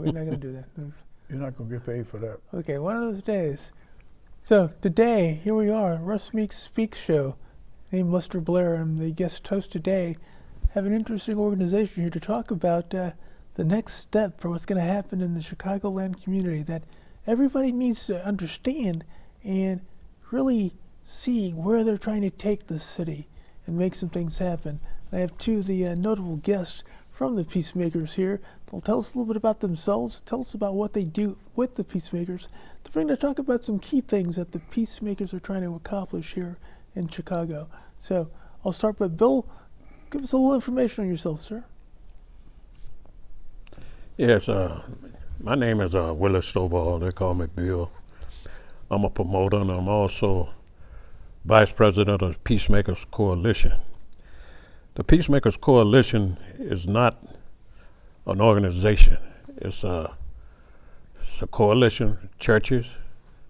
we're not going to do that. You're not going to get paid for that. Okay, one of those days. So today, here we are, Russ Meek Speaks Show. Named Lester Blair. I'm the guest host today. Have an interesting organization here to talk about the next step for what's going to happen in the Chicagoland community that everybody needs to understand and really see where they're trying to take the city and make some things happen. I have two of the notable guests from the Peacemakers here. They'll tell us a little bit about themselves, tell us about what they do with the Peacemakers, to talk about some key things that the Peacemakers are trying to accomplish here in Chicago. So I'll start by Bill. Give us a little information on yourself, sir. Yes, my name is Willie Stovall. They call me Bill. I'm a promoter, and I'm also vice president of the Peacemakers Coalition. The Peacemakers Coalition is not an organization. It's a coalition of churches,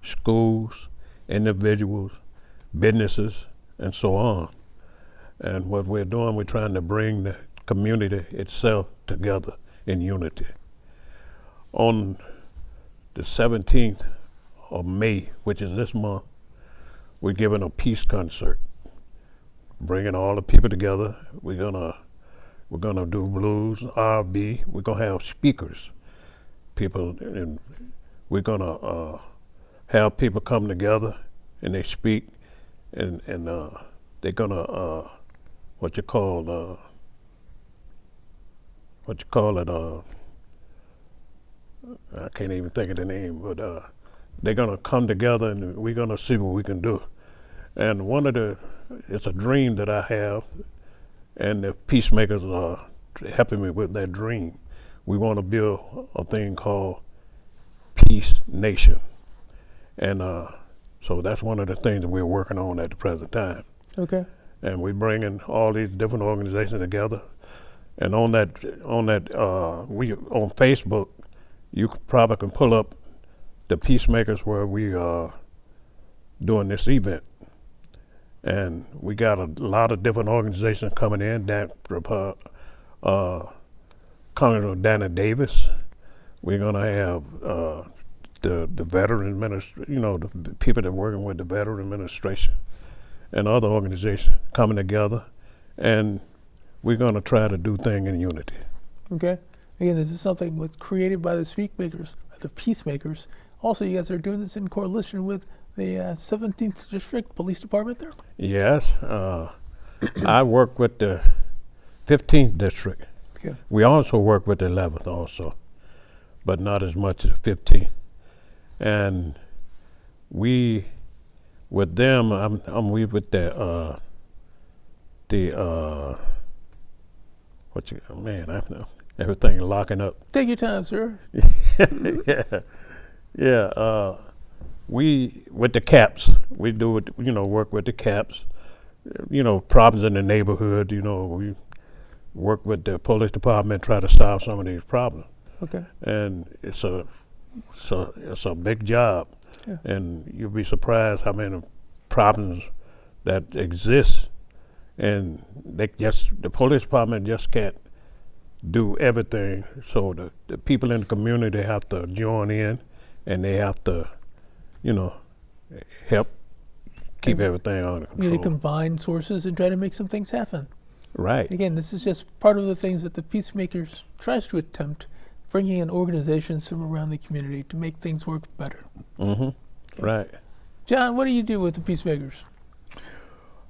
schools, individuals, businesses, and so on. And what we're doing, we're trying to bring the community itself together in unity. On the 17th of May, which is this month, we're giving a peace concert, bringing all the people together. We're gonna do blues, R&B. We're gonna have speakers, people, and we're gonna have people come together and they speak, and they're gonna I can't even think of the name, but they're gonna come together and we're gonna see what we can do. And it's a dream that I have, and the Peacemakers are helping me with that dream. We want to build a thing called Peace Nation. And so that's one of the things that we're working on at the present time. Okay. And we're bringing all these different organizations together. And on Facebook, you probably can pull up the Peacemakers where we are doing this event. And we got a lot of different organizations coming in. Congressman Danny Davis. We're gonna have the veteran the people that are working with the veteran administration and other organizations coming together, and we're gonna try to do things in unity. Okay. Again, this is something created by the Peacemakers. Also, you guys are doing this in coalition with the 17th District Police Department there? Yes. I work with the 15th District. Okay. We also work with the 11th also, but not as much as the 15th. And we, with them, we with everything locking up. Take your time, sir. Yeah. We with the CAPS, we do it. Work with the CAPS. Problems in the neighborhood. We work with the police department, try to solve some of these problems. Okay. And it's a big job. Yeah. And you'll be surprised how many problems that exist, and the police department just can't do everything. So the people in the community have to join in, and they have to, help keep everything under control. You need to combine sources and try to make some things happen. Right. Again, this is just part of the things that the Peacemakers tries to attempt, bringing in organizations from around the community to make things work better. Mm-hmm. Okay. Right. John, what do you do with the Peacemakers?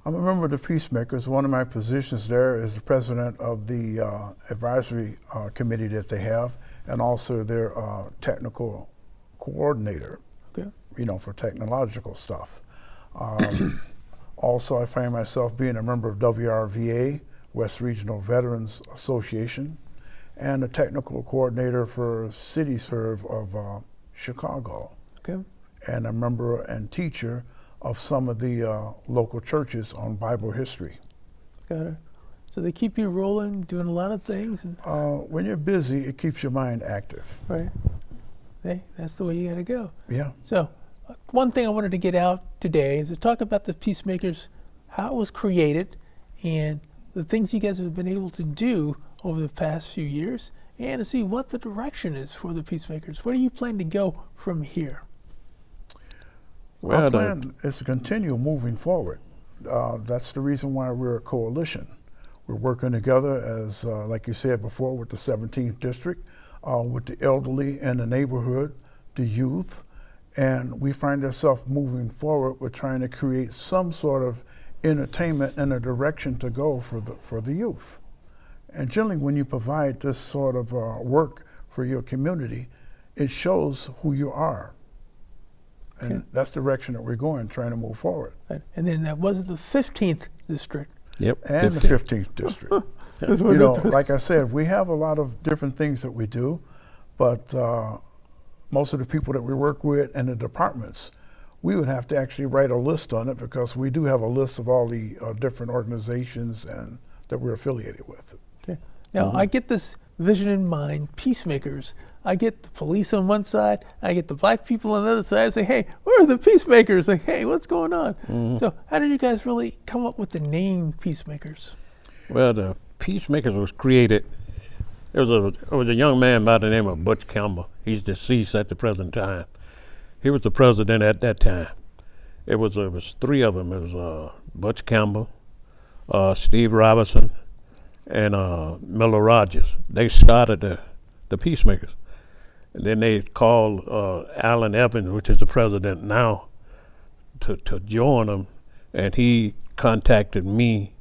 I'm a member of the Peacemakers. One of my positions there is the president of the advisory committee that they have, and also their technical coordinator. Okay. For technological stuff. Also, I find myself being a member of WRVA, West Regional Veterans Association, and a technical coordinator for CityServe of Chicago. Okay. And a member and teacher of some of the local churches on Bible history. Got it. So they keep you rolling, doing a lot of things. And when you're busy, it keeps your mind active. Right. Hey, that's the way you got to go. Yeah. So one thing I wanted to get out today is to talk about the Peacemakers, how it was created, and the things you guys have been able to do over the past few years and to see what the direction is for the Peacemakers. Where do you plan to go from here? Our plan is to continue moving forward. That's the reason why we're a coalition. We're working together as, like you said before, with the 17th District, with the elderly in the neighborhood, the youth, and we find ourselves moving forward with trying to create some sort of entertainment and a direction to go for the youth. And generally, when you provide this sort of work for your community, it shows who you are. And Okay. that's the direction that we're going, trying to move forward. And then that was the 15th district. Yep. And 50. the 15th District. That's what You know, it- like I said, we have a lot of different things that we do, but most of the people that we work with and the departments, we would have to actually write a list on it because we do have a list of all the different organizations and that we're affiliated with. Okay. Now, I get this vision in mind, Peacemakers. I get the police on one side, I get the black people on the other side. I say, hey, where are the Peacemakers? Like, hey, what's going on? So how did you guys really come up with the name Peacemakers? Well, the Peacemakers was created. It was a young man by the name of Butch Campbell. He's deceased at the present time. He was the president at that time. It was three of them. It was Butch Campbell, Steve Robinson, and Miller Rogers. They started the Peacemakers. And then they called Alan Evans, which is the president now, to join them. And he contacted me,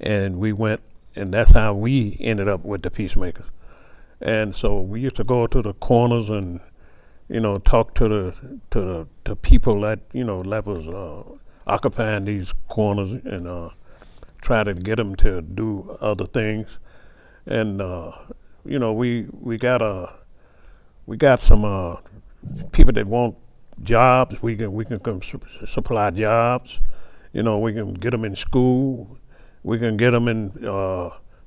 and we went, and that's how we ended up with the Peacemakers. And so we used to go to the corners and, you know, talk to the people that, you know, that was occupying these corners and try to get them to do other things. And you know, we got some people that want jobs. We can come supply jobs. You know, we can get them in school. We can get them in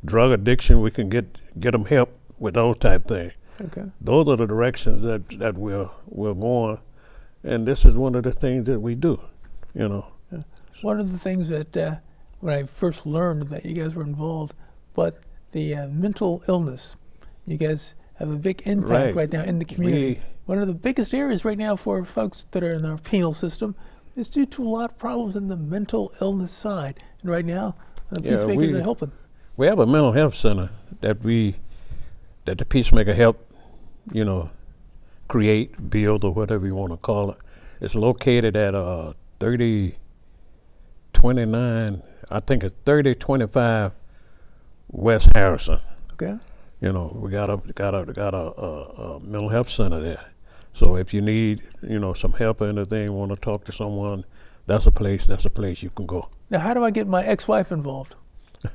drug addiction. We can get them help with those type things. Okay. Those are the directions that we're going, and this is one of the things that we do. You know. One of the things that when I first learned that you guys were involved, but the mental illness, you guys have a big impact right now in the community. One of the biggest areas right now for folks that are in our penal system is due to a lot of problems in the mental illness side. And right now, the Peacemakers are helping. We have a mental health center that the Peacemaker helped, you know, create, build, or whatever you want to call it. It's located at 3029, I think it's 3025 West Harrison. Okay. You know, we got a mental health center there. So if you need, you know, some help or anything, want to talk to someone, that's a place you can go. Now, how do I get my ex-wife involved?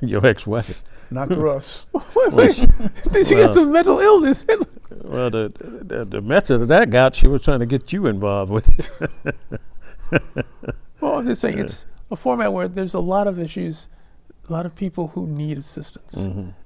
Your ex-wife. Not through us. Wait. She got some mental illness. Well, the message that I got, she was trying to get you involved with it. Well, I'm just saying it's a format where there's a lot of issues, a lot of people who need assistance.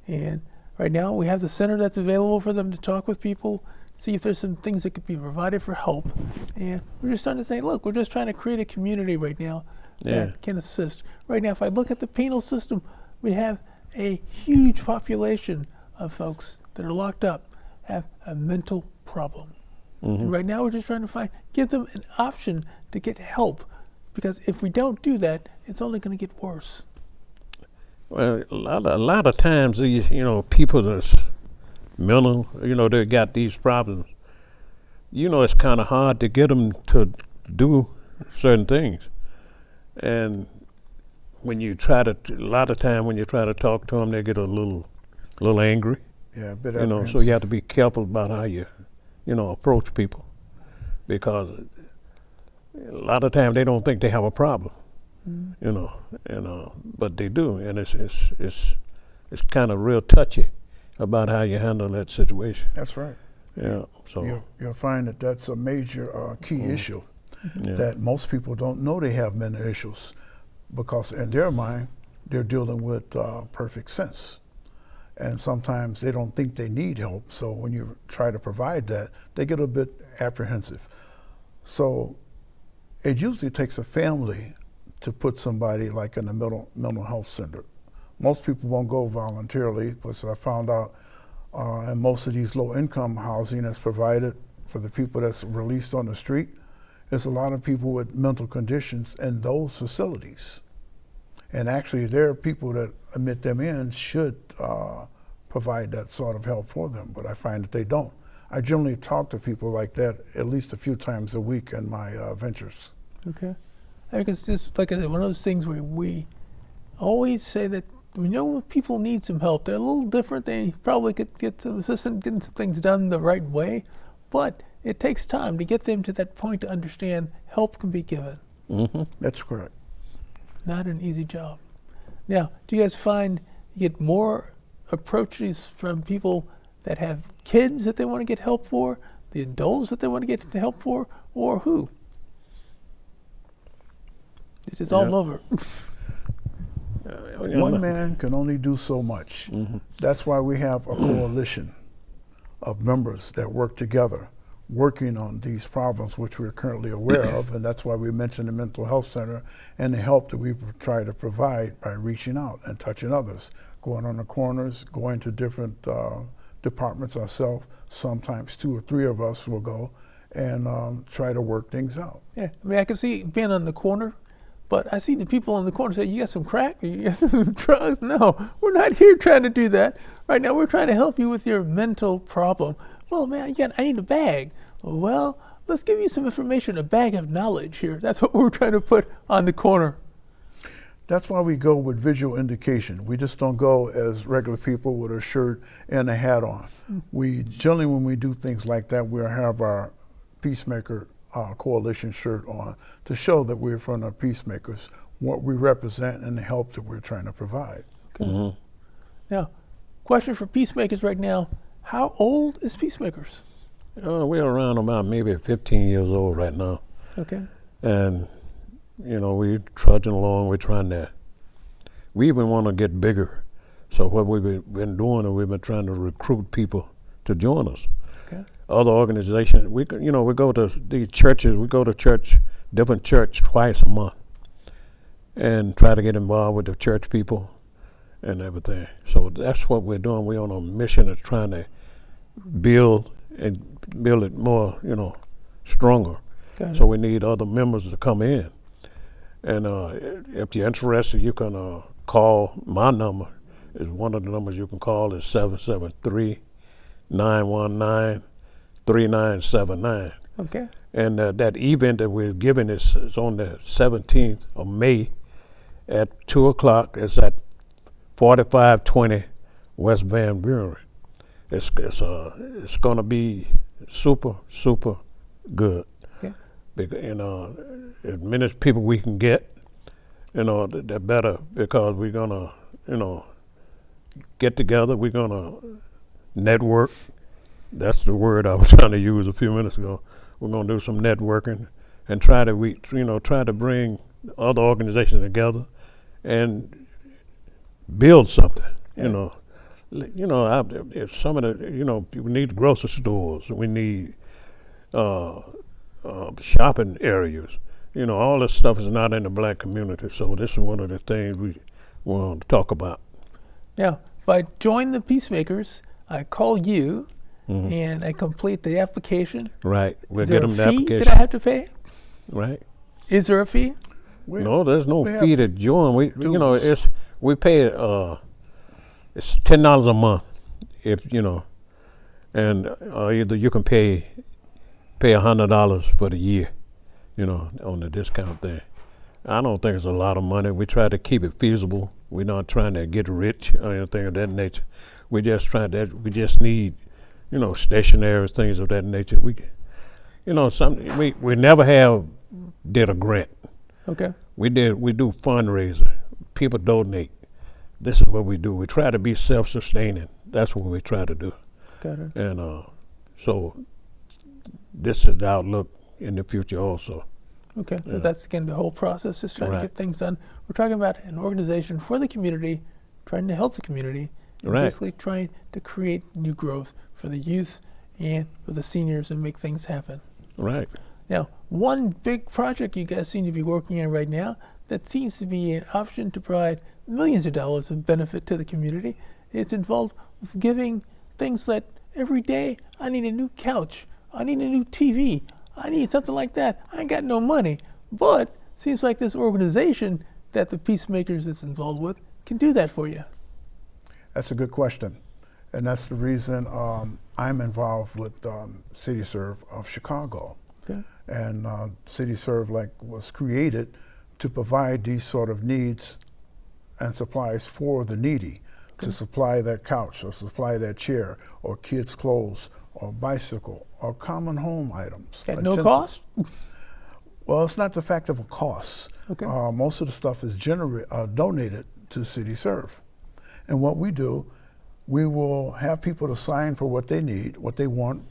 And right now we have the center that's available for them to talk with people, see if there's some things that could be provided for help. And we're just starting to say, look, we're just trying to create a community right now that can assist. Right now, if I look at the penal system, we have a huge population of folks that are locked up, have a mental problem. And right now we're just trying to give them an option to get help, because if we don't do that, it's only going to get worse. Well, a lot of times these, you know, people that's mental, you know, they got these problems. You know, it's kind of hard to get them to do certain things. And when you try to, a lot of time when you try to talk to them, they get a little angry. Yeah, a bit You know, so apprehensive. you have to be careful about how you know, approach people, because a lot of times they don't think they have a problem. You know, and but they do, and it's kind of real touchy about how you handle that situation. That's right. Yeah. So You'll find that that's a major key issue yeah. that most people don't know they have mental issues, because in their mind they're dealing with perfect sense, and sometimes they don't think they need help. So when you try to provide that, they get a bit apprehensive. So it usually takes a family to put somebody like in a mental health center, Most people won't go voluntarily, because I found out in most of these low-income housing that's provided for the people that's released on the street, there's a lot of people with mental conditions in those facilities. And actually, there are people that admit them in should provide that sort of help for them, but I find that they don't. I generally talk to people like that at least a few times a week in my ventures. Okay. I think it's just, like I said, one of those things where we always say that we know if people need some help. They're a little different. They probably could get some assistance, getting some things done the right way, but it takes time to get them to that point to understand help can be given. Mm-hmm. That's correct. Not an easy job. Now, do you guys find you get more approaches from people that have kids that they want to get help for, the adults that they want to get help for, or who? This is all over. One man can only do so much. Mm-hmm. That's why we have a coalition of members that work together, working on these problems, which we're currently aware of, and that's why we mentioned the mental health center and the help that we try to provide by reaching out and touching others, going on the corners, going to different departments ourselves. Sometimes 2 or 3 of us will go and try to work things out. Yeah, I mean, I can see being on the corner, but I see the people on the corner say, you got some crack or you got some drugs? No, we're not here trying to do that. Right now, we're trying to help you with your mental problem. Well, man, I need a bag. Well, let's give you some information, a bag of knowledge here. That's what we're trying to put on the corner. That's why we go with visual indication. We just don't go as regular people with a shirt and a hat on. We generally, when we do things like that, we'll have our Peacemaker Coalition shirt on to show that we're from the Peacemakers, what we represent and the help that we're trying to provide. Okay. Mm-hmm. Now, question for Peacemakers right now. How old is Peacemakers? We're around about maybe 15 years old right now. Okay. And, we're trudging along. We even want to get bigger. So what we've been doing is we've been trying to recruit people to join us. Okay. Other organizations, we go to the churches. We go to different church twice a month and try to get involved with the church people and everything. So that's what we're doing. We're on a mission of trying to build it more, stronger. So we need other members to come in. And if you're interested, you can call my number. Is one of the numbers you can call is 773-919-3979. Okay. And that event that we're giving is on the 17th of May at 2 o'clock. It's at 4520 West Van Buren. It's going to be super good. Okay. Because, as many people we can get, the better, because we're going to, get together. We're going to network. That's the word I was trying to use a few minutes ago. We're going to do some networking and try to bring other organizations together and build something. Yeah. If some of the, we need grocery stores. We need shopping areas. All this stuff is not in the black community. So this is one of the things we want to talk about. Now, if I join the Peacemakers, I call you, Mm-hmm. and I complete the application. Right. We'll Is there get a them the fee application. that I have to pay? Right. Is there a fee? No, there's no we fee have to join. We dues. we pay it's $10 a month, if and either you can pay $100 for the year, on the discount thing. I don't think it's a lot of money. We try to keep it feasible. We're not trying to get rich or anything of that nature. We just need, stationaries, things of that nature. We never did a grant. Okay. We do fundraising. People donate. This is what we do. We try to be self-sustaining. That's what we try to do. Got it. And so this is the outlook in the future also. Okay, so Yeah. that's, again, the whole process, just trying to Right. get things done. We're talking about an organization for the community, trying to help the community, and Right. basically trying to create new growth for the youth and for the seniors and make things happen. Right. Now, one big project you guys seem to be working on right now, that seems to be an option to provide millions of dollars of benefit to the community. It's involved with giving things that every day I need a new couch, I need a new TV, I need something like that. I ain't got no money. But it seems like this organization that the Peacemakers is involved with can do that for you. That's a good question. And that's the reason I'm involved with CityServe of Chicago. Okay. And CityServe was created to provide these sort of needs and supplies for the needy, to supply that couch or supply that chair or kids' clothes or bicycle or common home items. At no cost? Well, it's not the fact of a cost. Okay. Most of the stuff is donated to CityServe. And what we do, we will have people to sign for what they need, what they want,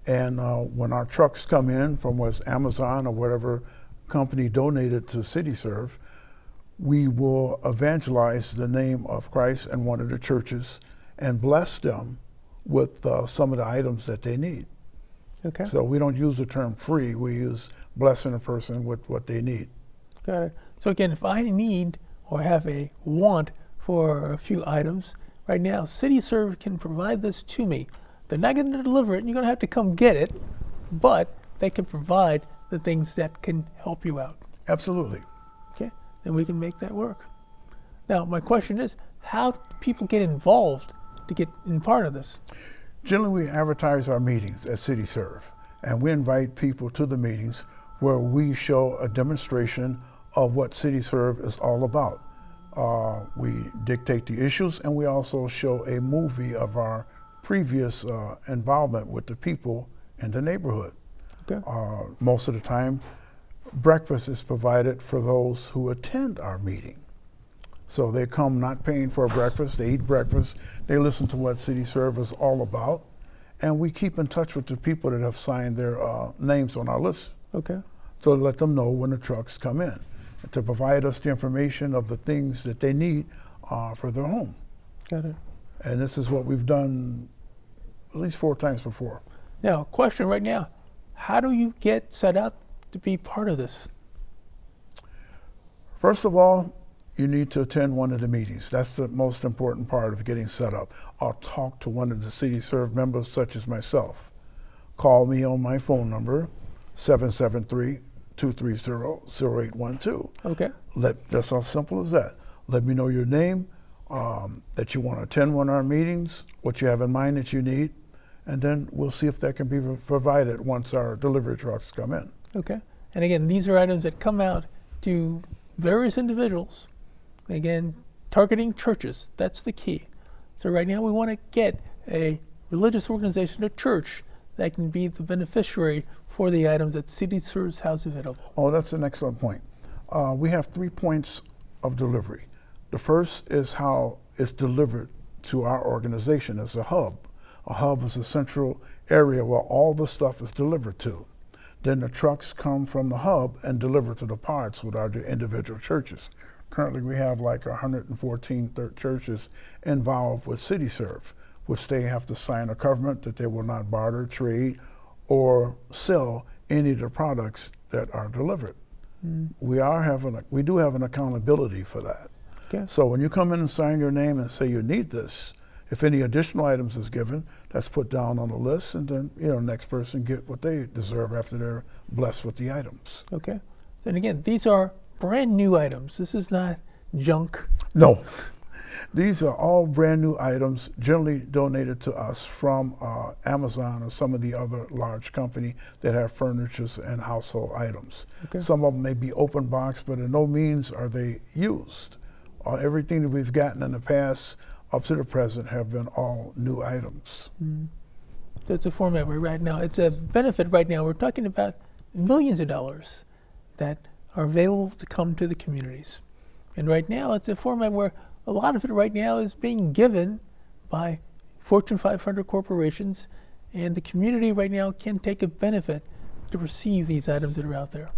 and when our trucks come in from what's Amazon or whatever company donated to CityServe, we will evangelize the name of Christ and one of the churches and bless them with some of the items that they need. Okay. So we don't use the term free, we use blessing a person with what they need. Got it. So again, if I need or have a want for a few items, right now CityServe can provide this to me. They're not going to deliver it, and you're going to have to come get it, but they can provide the things that can help you out. Absolutely. Okay, then we can make that work. Now, my question is, how do people get involved to get in part of this? Generally, we advertise our meetings at CityServe, and we invite people to the meetings where we show a demonstration of what CityServe is all about. We dictate the issues, and we also show a movie of our previous involvement with the people in the neighborhood. Okay. Most of the time, breakfast is provided for those who attend our meeting. So they come not paying for a breakfast, they eat breakfast, they listen to what CityServe is all about, and we keep in touch with the people that have signed their names on our list. Okay. So to let them know when the trucks come in, and to provide us the information of the things that they need for their home. Got it. And this is what we've done at least 4 times before. Now, question right now, how do you get set up to be part of this? First of all, you need to attend one of the meetings. That's the most important part of getting set up. Or talk to one of the CityServe members, such as myself. Call me on my phone number, 773-230-0812. Okay. That's how simple as that. Let me know your name, that you want to attend one of our meetings, what you have in mind that you need, and then we'll see if that can be provided once our delivery trucks come in. Okay. And again, these are items that come out to various individuals. Again, targeting churches, that's the key. So right now we want to get a religious organization, a church, that can be the beneficiary for the items that CityServe has available. Oh, that's an excellent point. We have 3 points of delivery. The first is how it's delivered to our organization as a hub. A hub is a central area where all the stuff is delivered to. Then the trucks come from the hub and deliver to the parts with our individual churches. Currently we have like 114 churches involved with CityServe, which they have to sign a covenant that they will not barter, trade, or sell any of the products that are delivered. We do have an accountability for that. Okay. So when you come in and sign your name and say you need this, if any additional items is given, that's put down on the list, and then next person get what they deserve after they're blessed with the items. Okay. And again, these are brand new items. This is not junk. No. These are all brand new items, generally donated to us from Amazon or some of the other large companies that have furnitures and household items. Okay. Some of them may be open box, but in no means are they used. Everything that we've gotten in the past up to the present have been all new items. That's a format we're right now. It's a benefit right now. We're talking about millions of dollars that are available to come to the communities. And right now, it's a format where a lot of it right now is being given by Fortune 500 corporations, and the community right now can take a benefit to receive these items that are out there.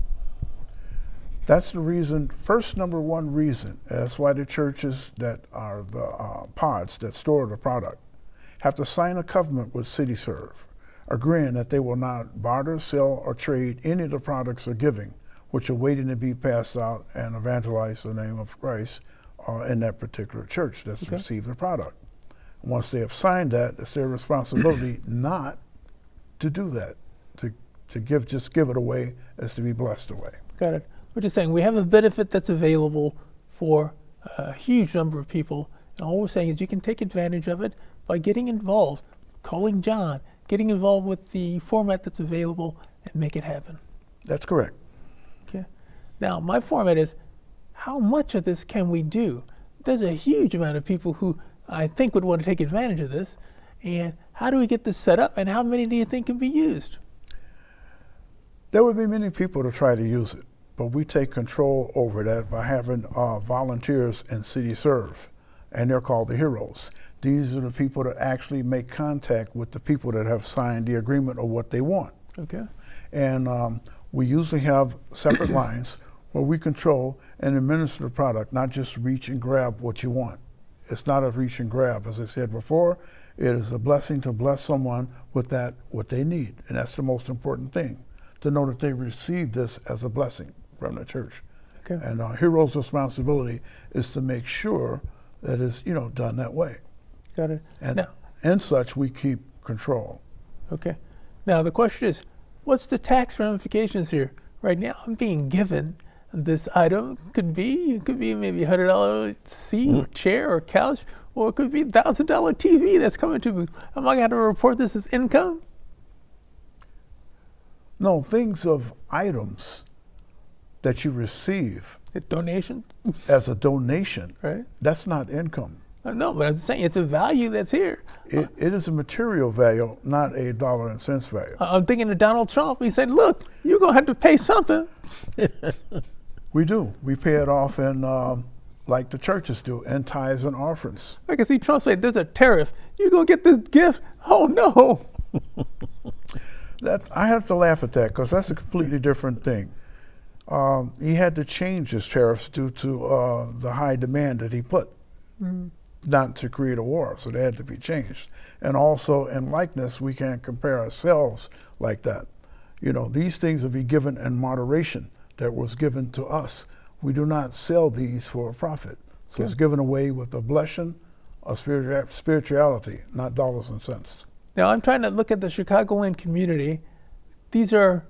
That's the reason, number one reason, that's why the churches that are the pods that store the product have to sign a covenant with CityServe, agreeing that they will not barter, sell, or trade any of the products they're giving which are waiting to be passed out and evangelize the name of Christ in that particular church that's received the product. Once they have signed that, it's their responsibility not to do that, to give it away as to be blessed away. Got it. We're just saying we have a benefit that's available for a huge number of people, and all we're saying is you can take advantage of it by getting involved, calling John, getting involved with the format that's available, and make it happen. That's correct. Okay. Now, my format is, how much of this can we do? There's a huge amount of people who I think would want to take advantage of this, and how do we get this set up, and how many do you think can be used? There would be many people to try to use it, but we take control over that by having volunteers in City Serve, and they're called the heroes. These are the people that actually make contact with the people that have signed the agreement of what they want. Okay. And we usually have separate lines where we control and administer the product, not just reach and grab what you want. It's not a reach and grab. As I said before, it is a blessing to bless someone with that, what they need. And that's the most important thing, to know that they received this as a blessing from the church. Okay. And our hero's responsibility is to make sure that it's, done that way. Got it. And Now, and such, we keep control. okay. Now, the question is, what's the tax ramifications here? Right now, I'm being given this item. It could be maybe $100 seat or chair or couch, or it could be $1,000 TV that's coming to me. Am I going to report this as income? No, things of items that you receive A donation? as a donation, Right? that's not income. No, but I'm saying it's a value that's here. It is a material value, not a dollar and cents value. I'm thinking of Donald Trump. He said, look, you're going to have to pay something. We do. We pay it off in, like the churches do, in tithes and offerings. I can see Trump say, there's a tariff. You're going to get this gift? Oh, no. I have to laugh at that because that's a completely different thing. He had to change his tariffs due to the high demand that he put, not to create a war, so they had to be changed. And also in likeness, we can't compare ourselves like that. These things will be given in moderation that was given to us. We do not sell these for a profit. So it's given away with a blessing of spirituality, not dollars and cents. Now, I'm trying to look at the Chicagoland community. These are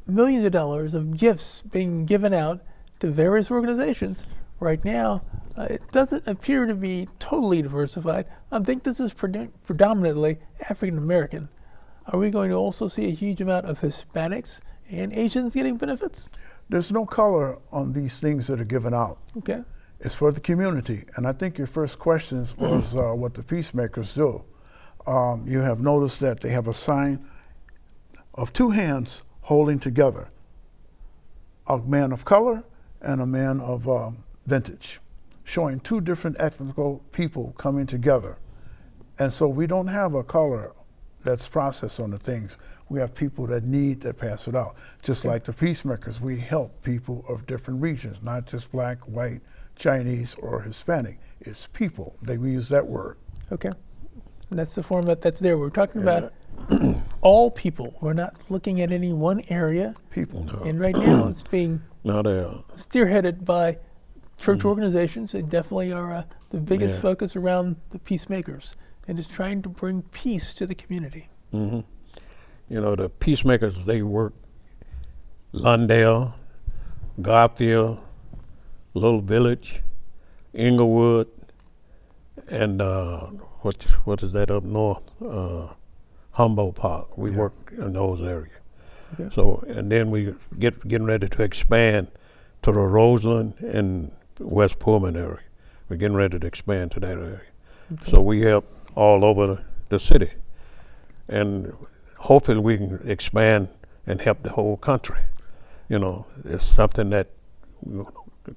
millions of dollars of gifts being given out to various organizations. Right now, it doesn't appear to be totally diversified. I think this is predominantly African American. Are we going to also see a huge amount of Hispanics and Asians getting benefits? There's no color on these things that are given out. Okay. It's for the community. And I think your first question was what the peacemakers do. You have noticed that they have a sign of two hands holding together, a man of color and a man of vintage, showing two different ethnical people coming together. And so we don't have a color that's processed on the things. We have people that need to pass it out. Just like the peacemakers, we help people of different regions, not just black, white, Chinese, or Hispanic. It's people. We use that word. Okay. And that's the format that's there. We're talking about all people. We're not looking at any one area. People. No. And right now it's being No, they are. spearheaded by church organizations. They definitely are the biggest focus around the peacemakers, and is trying to bring peace to the community. Mm-hmm. The peacemakers, they work Lundale, Garfield, Little Village, Inglewood, and what is that up north? Humboldt Park. We work in those areas. Okay. So, and then we getting ready to expand to the Roseland and West Pullman area. We're getting ready to expand to that area. Okay. So we help all over the city. And hopefully we can expand and help the whole country. It's something that we're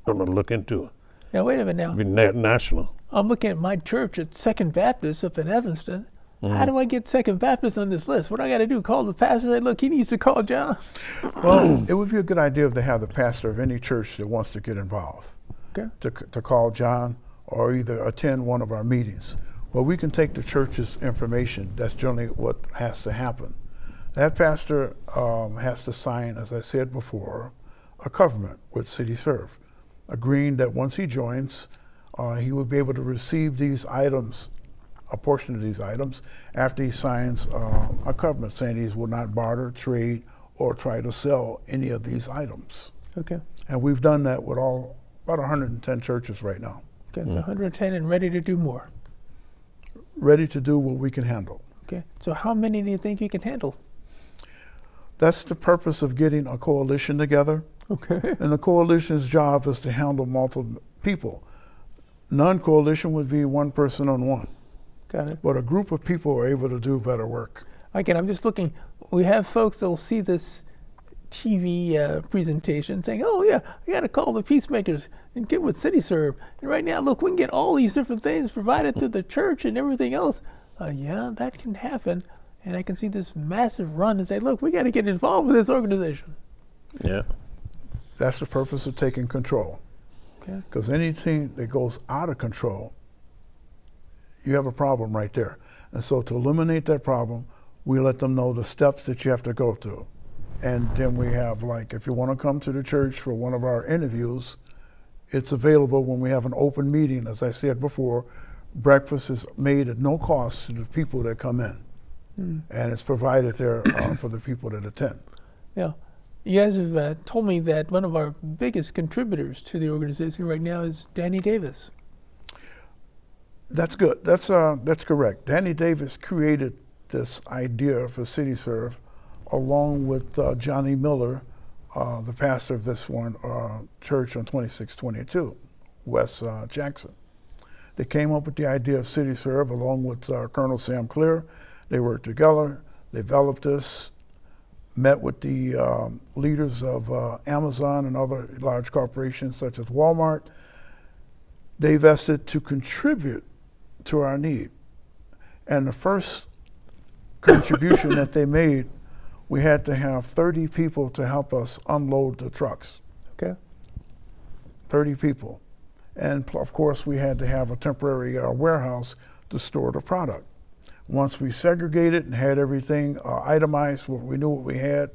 going to look into. Now, wait a minute now. Be national. I'm looking at my church at Second Baptist up in Evanston. How do I get Second Baptist on this list? What do I got to do? Call the pastor and say, look, he needs to call John? Well, it would be a good idea to have the pastor of any church that wants to get involved Okay. to call John or either attend one of our meetings. Well, we can take the church's information. That's generally what has to happen. That pastor has to sign, as I said before, a covenant with CityServe, agreeing that once he joins, he would be able to receive these items, a portion of these items, after he signs a covenant saying he will not barter, trade, or try to sell any of these items. Okay. And we've done that with about 110 churches right now. Okay, so 110 and ready to do more. Ready to do what we can handle. Okay, so how many do you think you can handle? That's the purpose of getting a coalition together. Okay. And the coalition's job is to handle multiple people. Non-coalition would be one person on one. Got it. But a group of people are able to do better work. Again, I'm just looking. We have folks that will see this TV presentation saying, oh, yeah, I got to call the peacemakers and get with CityServe. And right now, look, we can get all these different things provided through the church and everything else. Yeah, that can happen. And I can see this massive run and say, look, we got to get involved with this organization. Yeah. That's the purpose of taking control. Okay. Because anything that goes out of control, you have a problem right there. And so to eliminate that problem, we let them know the steps that you have to go through. And then we have, like, if you want to come to the church for one of our interviews, it's available when we have an open meeting. As I said before, breakfast is made at no cost to the people that come in. And it's provided there for the people that attend. Now, you guys have told me that one of our biggest contributors to the organization right now is Danny Davis. That's good. That's correct. Danny Davis created this idea for CityServe along with Johnny Miller, the pastor of this one church on 2622, West Jackson. They came up with the idea of CityServe along with Colonel Sam Clear. They worked together, developed this, met with the leaders of Amazon and other large corporations such as Walmart. They vested to contribute to our need. And the first contribution that they made, we had to have 30 people to help us unload the trucks. Okay. 30 people. And of course, we had to have a temporary warehouse to store the product. Once we segregated and had everything itemized, we knew what we had,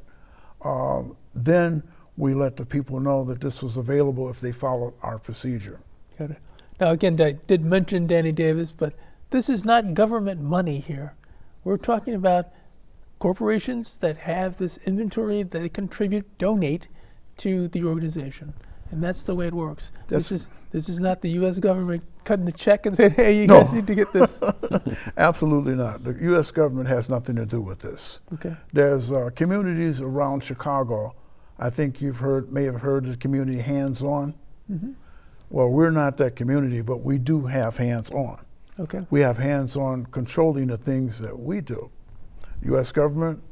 then we let the people know that this was available if they followed our procedure. Got it. Now, again, I did mention Danny Davis, but this is not government money here. We're talking about corporations that have this inventory that they contribute, donate to the organization. And that's the way it works. This is not the U.S. government cutting the check and saying, hey, you guys need to get this. Absolutely not. The U.S. government has nothing to do with this. Okay. There's communities around Chicago. I think may have heard of the community hands-on. Mm-hmm. Well, we're not that community, but we do have hands-on. Okay. We have hands-on controlling the things that we do. U.S. government,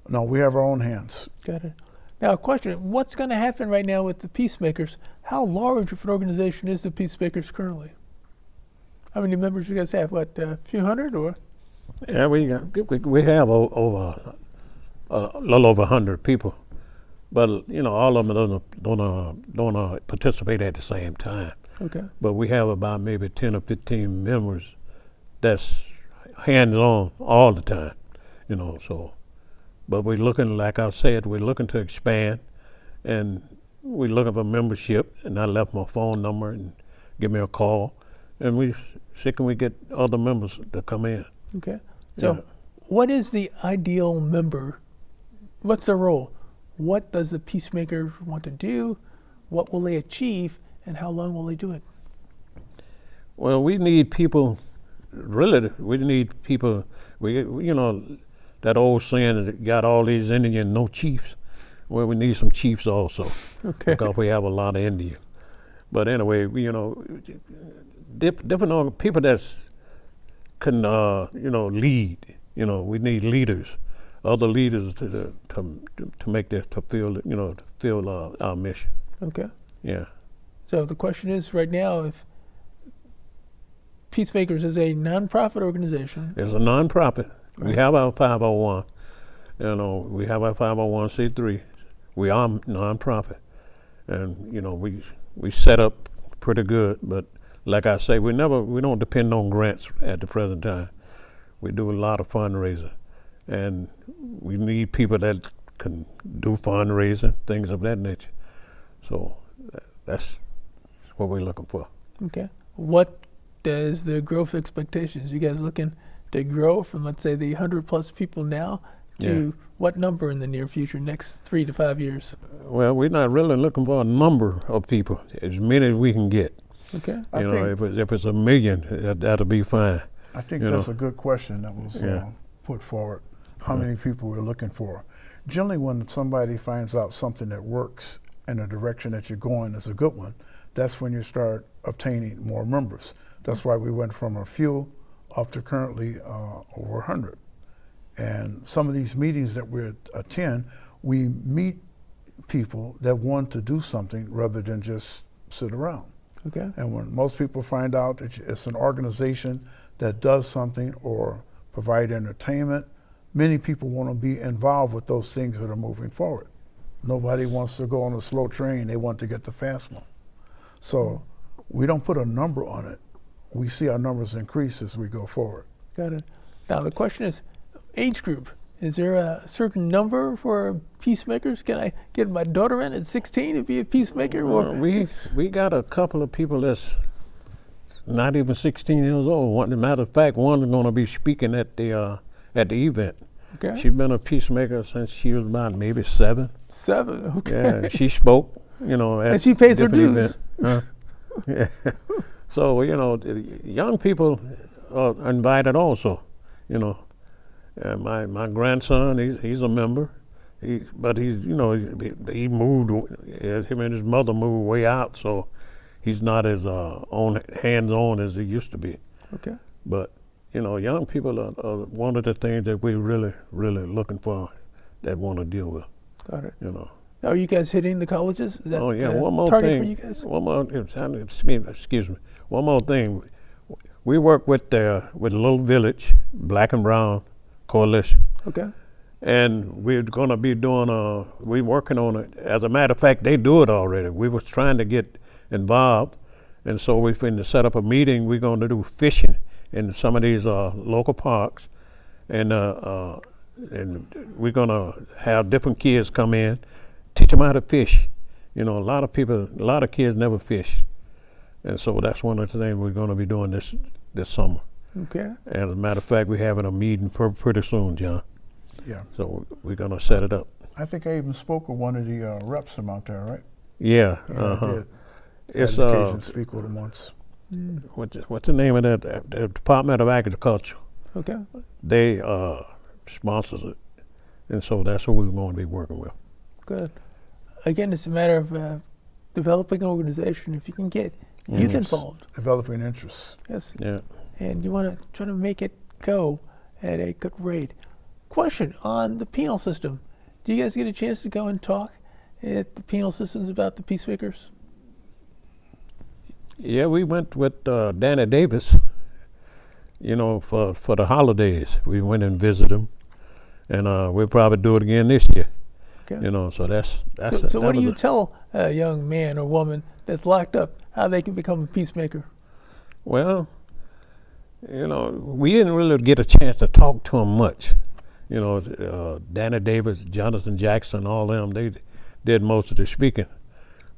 no, we have our own hands. Got it. Now, a question, what's going to happen right now with the Peacemakers? How large of an organization is the Peacemakers currently? How many members you guys have? What, a few hundred or? Yeah, we have over a little over 100 people, but all of them don't participate at the same time. Okay. But we have about maybe 10 or 15 members that's hands-on all the time, so. But we're looking, like I said, we're looking to expand, and we're looking for membership, and I left my phone number and give me a call, and we see can we get other members to come in. Okay. So what is the ideal member? What's their role? What does the Peacemakers want to do? What will they achieve, and how long will they do it? Well, we need people, really, that old saying that got all these Indians, no chiefs. Well, we need some chiefs also, Okay. because we have a lot of Indians. But anyway, different people that can, lead. We need leaders, other leaders to make this, to fill our mission. Okay. Yeah. So the question is right now, if Peacemakers is a nonprofit organization. It's a nonprofit. Right. We have our 501. We have our 501c3. We are nonprofit, and we set up pretty good. But like I say, we don't depend on grants at the present time. We do a lot of fundraising, and we need people that can do fundraising, things of that nature. So that's what we're looking for. Okay. What is the growth expectations? You guys looking to grow from, let's say, the 100 plus people now to what number in the near future, next 3 to 5 years? Well, we're not really looking for a number of people, as many as we can get. Okay. You know, if it's 1 million, that'll be fine. I think you that's know. a good question that was put forward. How many people we're looking for? Generally, when somebody finds out something that works in the direction that you're going is a good one, that's when you start obtaining more members. That's why we went from a few up to currently over 100. And some of these meetings that we attend, we meet people that want to do something rather than just sit around. Okay. And when most people find out that it's an organization that does something or provide entertainment, many people want to be involved with those things that are moving forward. Nobody wants to go on a slow train, they want to get the fast one. So we don't put a number on it. We see our numbers increase as we go forward. Got it. Now the question is, age group. Is there a certain number for peacemakers? Can I get my daughter in at 16 to be a peacemaker? Or We got a couple of people that's not even 16 years old. Matter of fact, one's going to be speaking at the event. okay. She's been a peacemaker since she was about maybe 7. 7. Okay. Yeah, she spoke, you know, at And she pays her different dues. events. Yeah. So, you know, young people are invited also, you know. My grandson, he's a member, but he's, you know, he moved, him and his mother moved way out, so he's not as hands-on as he used to be. Okay. But, you know, young people are one of the things that we're really, really looking for that want to deal with, Got it. you know. Are you guys hitting the colleges? Is that Oh yeah, one more target thing. for you guys? One more, excuse me. One more thing. We work with a little village, Black and Brown Coalition, Okay. and we're going to be doing we're working on it. As a matter of fact, they do it already. We was trying to get involved, and so we're going to set up a meeting. We're going to do fishing in some of these local parks, and we're going to have different kids come in, teach them how to fish. You know, a lot of kids never fish, and so that's one of the things we're going to be doing this summer. Okay. And as a matter of fact, we're having a meeting pretty soon, John. Yeah. So we're going to set it up. I think I even spoke with one of the reps from out there, right? Yeah. I did. It's had occasion to speak with him once. what's the name of that? The Department of Agriculture. Okay. They sponsors it, and so that's who we're going to be working with. Good. Again, it's a matter of developing an organization. If you can get youth involved. Developing interests. Yes. Yeah. And you want to try to make it go at a good rate. Question on the penal system. Do you guys get a chance to go and talk at the penal systems about the peacemakers? Yeah, we went with Danny Davis, you know, for the holidays. We went and visited him, and we'll probably do it again this year. Okay. You know, so that's So what do you tell a young man or woman that's locked up how they can become a peacemaker? Well, you know, we didn't really get a chance to talk to him much. You know, Danny Davis, Jonathan Jackson, all them, they did most of the speaking.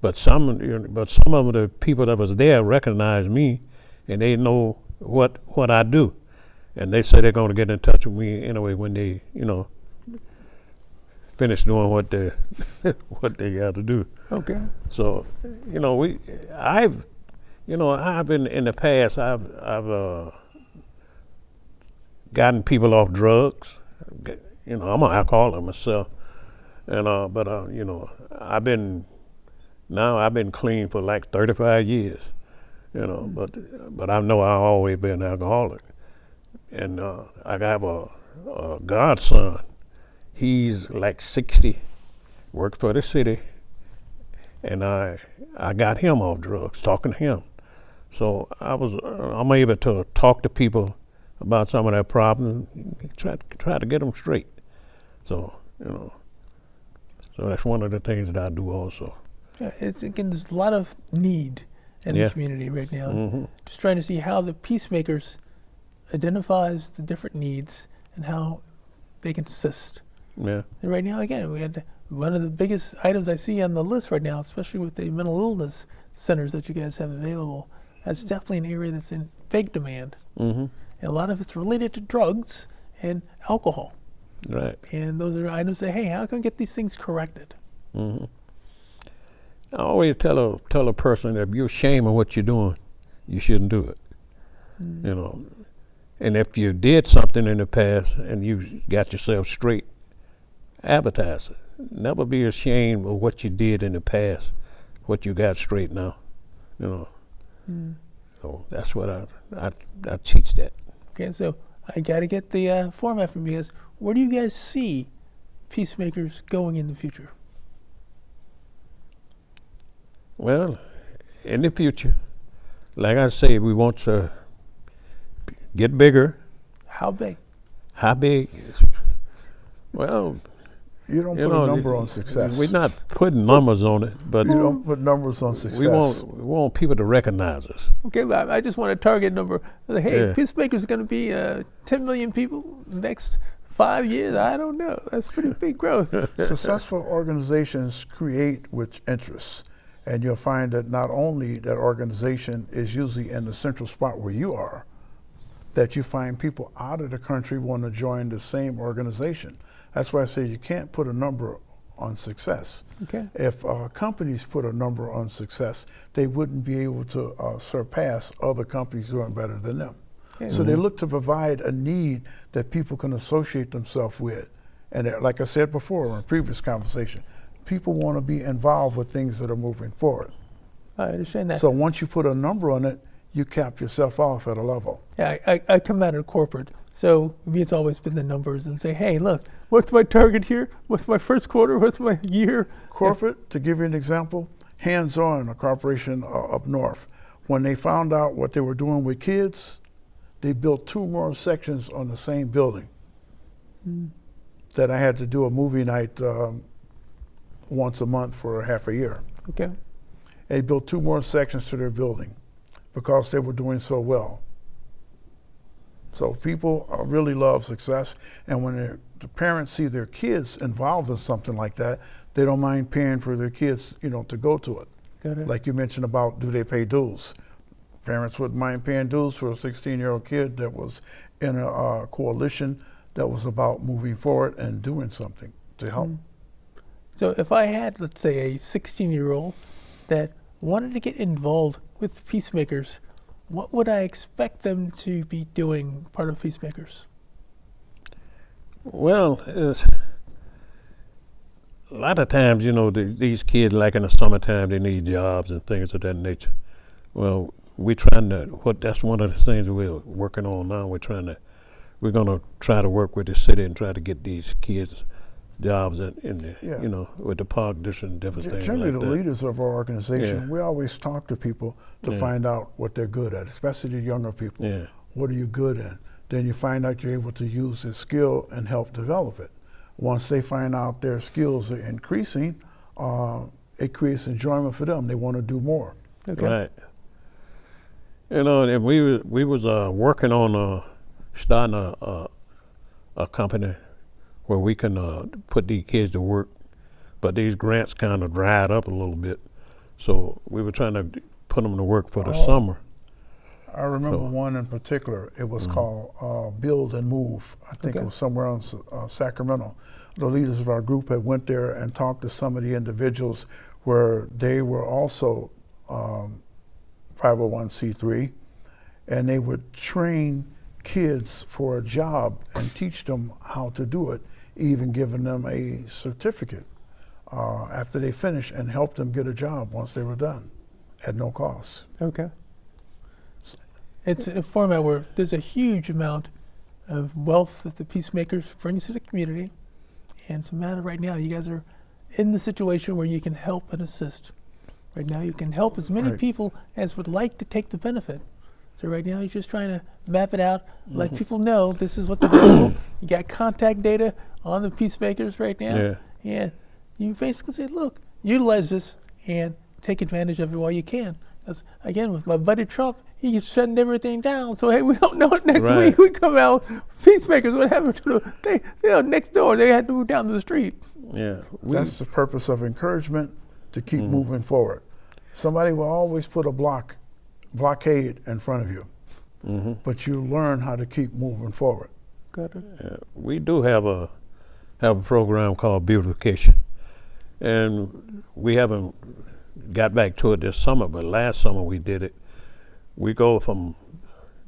But some of the people that was there recognized me, and they know what I do, and they say they're going to get in touch with me anyway when they, you know, finish doing what they what they got to do. Okay. So, you know, I've been in the past. I've gotten people off drugs. You know, I'm an alcoholic myself, and you know, I've been clean for like 35 years. You know, but I know I've always been an alcoholic, and I have a godson. He's like 60, works for the city, and I got him off drugs, talking to him. So I'm able to talk to people about some of their problems, try to get them straight. So, you know, so that's one of the things that I do also. Yeah, again, there's a lot of need in the community right now. Mm-hmm. Just trying to see how the peacemakers identifies the different needs and how they can assist. Yeah. And right now, again, we had one of the biggest items I see on the list right now, especially with the mental illness centers that you guys have available, that's definitely an area that's in big demand. Mm-hmm. And a lot of it's related to drugs and alcohol. Right. And those are items that, hey, how can we get these things corrected? Mm-hmm. I always tell a person that if you're ashamed of what you're doing, you shouldn't do it. Mm. You know, and if you did something in the past and you got yourself straight, advertise it. Never be ashamed of what you did in the past, what you got straight now. You know. Mm. So that's what I teach that. Okay, so I got to get the format from you guys. Where do you guys see Peacemakers going in the future? Well, in the future, like I say, we want to get bigger. How big? How big? Well, You don't put a number on success. we're not putting numbers on it, but You don't put numbers on success. we want people to recognize us. Okay, but I just want a target number. Hey, Yeah. Peacemakers is going to be 10 million people next 5 years. I don't know. That's pretty big growth. Successful organizations create with interests. And you'll find that not only that organization is usually in the central spot where you are, that you find people out of the country want to join the same organization. That's why I say you can't put a number on success. Okay. If companies put a number on success, they wouldn't be able to surpass other companies doing better than them. Okay. So they look to provide a need that people can associate themselves with. And like I said before in a previous conversation, people want to be involved with things that are moving forward. I understand that. So once you put a number on it, you cap yourself off at a level. Yeah, I come out of corporate, so me it's always been the numbers and say, hey, look, what's my target here? What's my first quarter? What's my year? Corporate, to give you an example, Hands-On, a corporation up north, when they found out what they were doing with kids, they built 2 more sections on the same building. That I had to do a movie night once a month for half a year. Okay. They built 2 more sections to their building because they were doing so well. So people really love success, and when the parents see their kids involved in something like that, they don't mind paying for their kids, to go to it. Got it. Like you mentioned about, do they pay dues? Parents wouldn't mind paying dues for a 16-year-old kid that was in a coalition that was about moving forward and doing something to help. So if I had, let's say, a 16-year-old that wanted to get involved with Peacemakers, what would I expect them to be doing part of Peacemakers? Well, a lot of times, these kids, like in the summertime, they need jobs and things of that nature. Well, that's one of the things we're working on now. We're going to try to work with the city and try to get these kids jobs with the park district and different things Generally, like the that. leaders of our organization, Yeah. we always talk to people to Yeah. find out what they're good at, especially the younger people. Yeah. What are you good at? Then you find out you're able to use this skill and help develop it. Once they find out their skills are increasing, it creates enjoyment for them. They want to do more. Okay. Right. And we was working on starting a company where we can put these kids to work, but these grants kind of dried up a little bit. So we were trying to put them to work for the summer. I remember So- one in particular. It was called Build and Move. I think Okay. it was somewhere in Sacramento. The leaders of our group had went there and talked to some of the individuals where they were also 501c3, and they would train kids for a job and teach them how to do it, even giving them a certificate after they finish, and help them get a job once they were done at no cost. Okay. It's a format where there's a huge amount of wealth that the Peacemakers brings to the community, and it's a matter right now. You guys are in the situation where you can help and assist. Right now, you can help as many Right. people as would like to take the benefit. So right now, you're just trying to map it out, let people know this is what's available. You got contact data on the Peacemakers right now, Yeah. and you basically say, look, utilize this and take advantage of it while you can. Because again, with my buddy Trump, he's shutting everything down. So hey, we don't know it next Right. week. We come out, Peacemakers, what happened to them? They next door, they had to move down the street. Yeah. That's the purpose of encouragement, to keep moving forward. Somebody will always put a blockade in front of you, but you learn how to keep moving forward. Got it. We do have a program called beautification, and we haven't got back to it this summer, but last summer we did it. We go from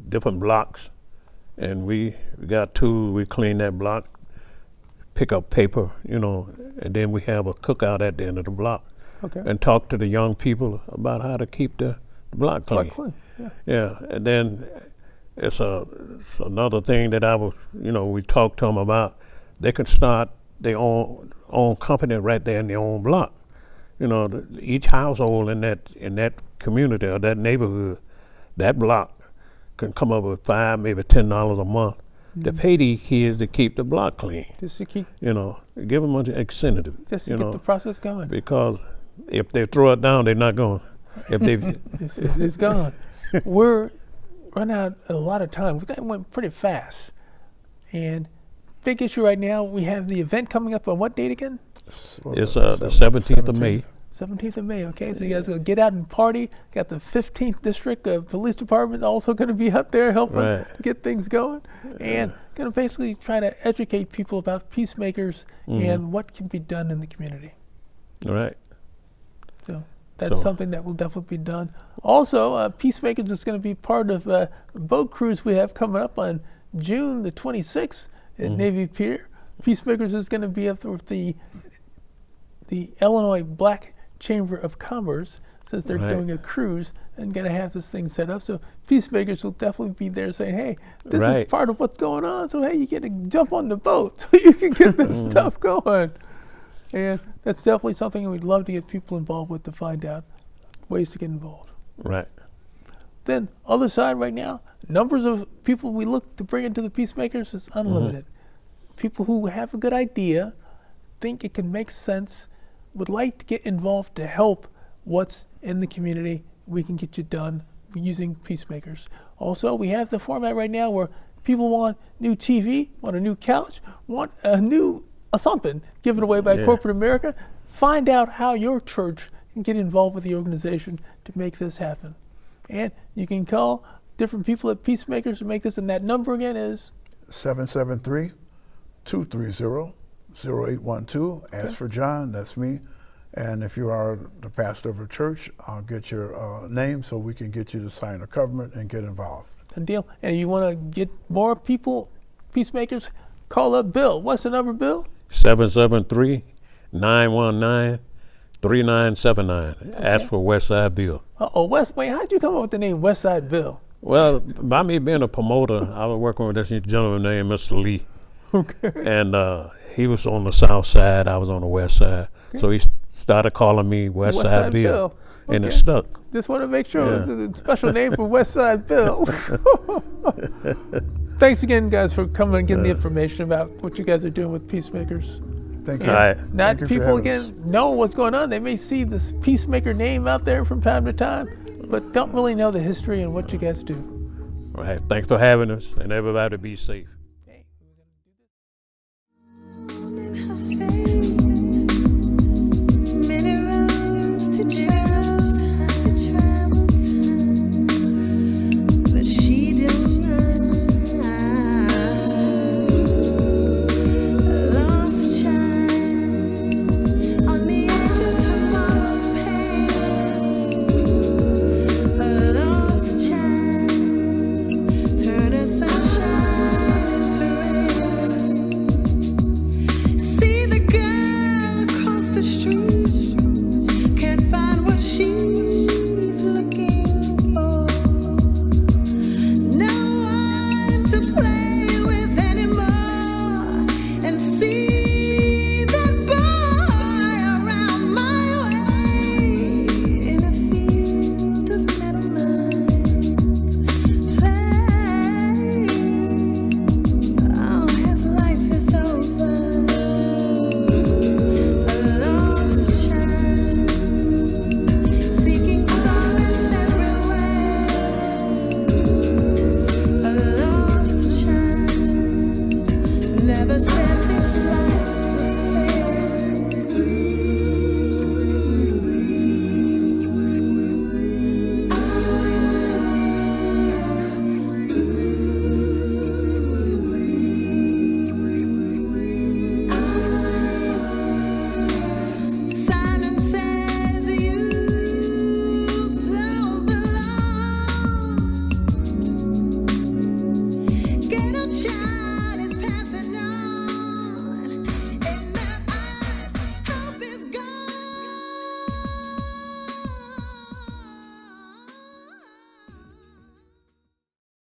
different blocks, and we got tools. We clean that block, pick up paper, and then we have a cookout at the end of the block, and talk to the young people about how to keep the block clean. Yeah, and then it's another thing that we talked to them about. They can start their own company right there in their own block. Each household in that community or that neighborhood, that block, can come up with $5, maybe $10 a month to pay these kids to keep the block clean. Just to keep, give them an incentive. Just to get the process going. Because if they throw it down, they're not going. If they, it's gone. We're running out a lot of time. That went pretty fast. And big issue right now, we have the event coming up on what date again? It's the 17th of May. 17th of May, okay. So you guys go get out and party. Got the 15th District Police Department also going to be up there helping to get things going. And going to basically try to educate people about peacemakers and what can be done in the community. Right. So that's something that will definitely be done. Also, Peacemakers is going to be part of a boat cruise we have coming up on June the 26th at Navy Pier. Peacemakers is going to be up with the Illinois Black Chamber of Commerce, since they're doing a cruise and going to have this thing set up. So Peacemakers will definitely be there saying, hey, this is part of what's going on. So, hey, you get to jump on the boat so you can get this stuff going. And that's definitely something we'd love to get people involved with, to find out ways to get involved. Right. Then, other side right now, numbers of people we look to bring into the Peacemakers is unlimited. People who have a good idea, think it can make sense, would like to get involved to help what's in the community. We can get you done using Peacemakers. Also, we have the format right now where people want new TV, want a new couch, want a new something given away by corporate America. Find out how your church can get involved with the organization to make this happen. And you can call different people at Peacemakers to make this, and that number again is 773-230-0812. Ask for John, that's me. And if you are the pastor of a church, I'll get your name so we can get you to sign a covenant and get involved. Good deal. And you want to get more people, Peacemakers, call up Bill. What's the number, Bill? 773-919-3979. Ask for Westside Bill. Wait, how'd you come up with the name Westside Bill? Well, by me being a promoter, I was working with this gentleman named Mr. Lee. Okay. And he was on the south side, I was on the west side. Okay. So he started calling me Westside Bill. Okay. And it stuck. Just want to make sure it's a special name for Westside Bill. Thanks again, guys, for coming and getting the information about what you guys are doing with Peacemakers. Thank you. Not people, again, know what's going on. They may see this Peacemaker name out there from time to time, but don't really know the history and what you guys do. All right. Thanks for having us, and everybody be safe.